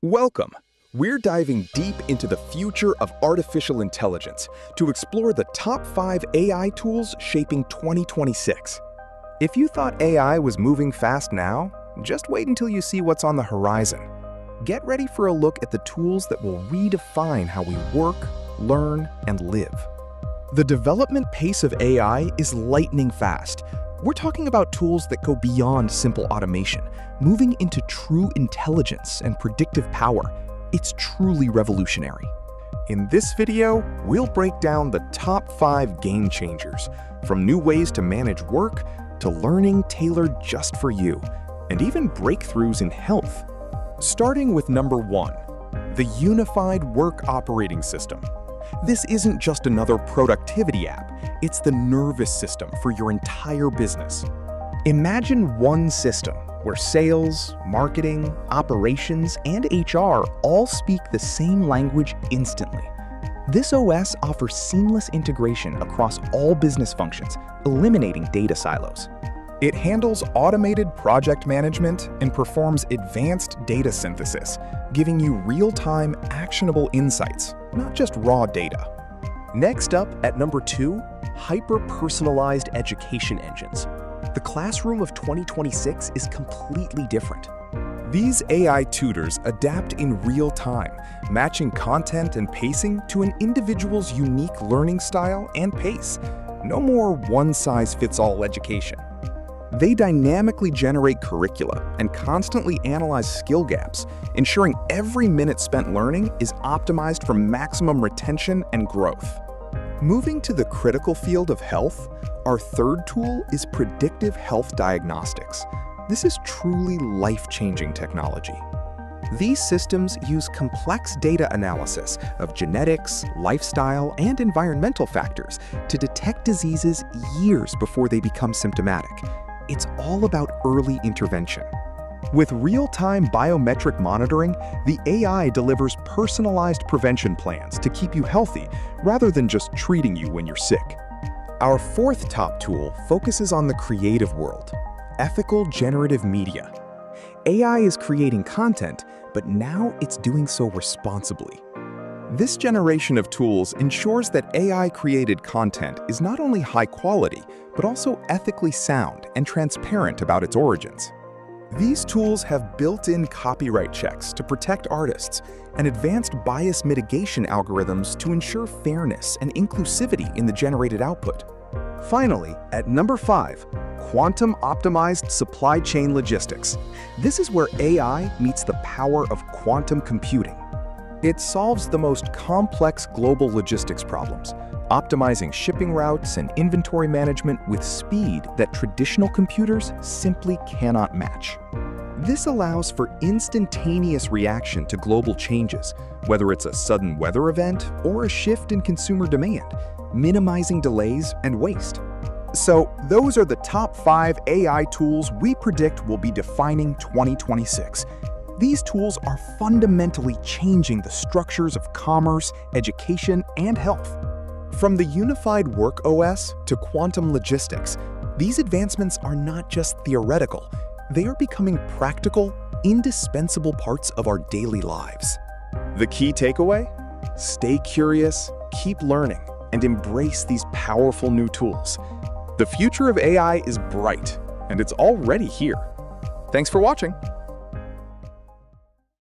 Welcome! We're diving deep into the future of artificial intelligence to explore the top 5 AI tools shaping 2026. If you thought AI was moving fast now, just wait until you see what's on the horizon. Get ready for a look at the tools that will redefine how we work, learn, and live. The development pace of AI is lightning fast. We're talking about tools that go beyond simple automation, moving into true intelligence and predictive power. It's truly revolutionary. In this video, we'll break down the top 5 game changers, from new ways to manage work to learning tailored just for you, and even breakthroughs in health. Starting with number 1, the Unified Work Operating System. This isn't just another productivity app, it's the nervous system for your entire business. Imagine one system where sales, marketing, operations, and HR all speak the same language instantly. This OS offers seamless integration across all business functions, eliminating data silos. It handles automated project management and performs advanced data synthesis, giving you real-time, actionable insights, not just raw data. Next up, at number 2, hyper-personalized education engines. The classroom of 2026 is completely different. These AI tutors adapt in real time, matching content and pacing to an individual's unique learning style and pace. No more one-size-fits-all education. They dynamically generate curricula and constantly analyze skill gaps, ensuring every minute spent learning is optimized for maximum retention and growth. Moving to the critical field of health, our third tool is predictive health diagnostics. This is truly life-changing technology. These systems use complex data analysis of genetics, lifestyle, and environmental factors to detect diseases years before they become symptomatic. It's all about early intervention. With real-time biometric monitoring, the AI delivers personalized prevention plans to keep you healthy rather than just treating you when you're sick. Our fourth top tool focuses on the creative world, ethical generative media. AI is creating content, but now it's doing so responsibly. This generation of tools ensures that AI-created content is not only high quality, but also ethically sound and transparent about its origins. These tools have built-in copyright checks to protect artists and advanced bias mitigation algorithms to ensure fairness and inclusivity in the generated output. Finally, at number 5, quantum-optimized supply chain logistics. This is where AI meets the power of quantum computing. It solves the most complex global logistics problems, optimizing shipping routes and inventory management with speed that traditional computers simply cannot match. This allows for instantaneous reaction to global changes, whether it's a sudden weather event or a shift in consumer demand, minimizing delays and waste. So, those are the top 5 AI tools we predict will be defining 2026. These tools are fundamentally changing the structures of commerce, education, and health. From the Unified Work OS to quantum logistics, these advancements are not just theoretical, they are becoming practical, indispensable parts of our daily lives. The key takeaway? Stay curious, keep learning, and embrace these powerful new tools. The future of AI is bright, and it's already here. Thanks for watching.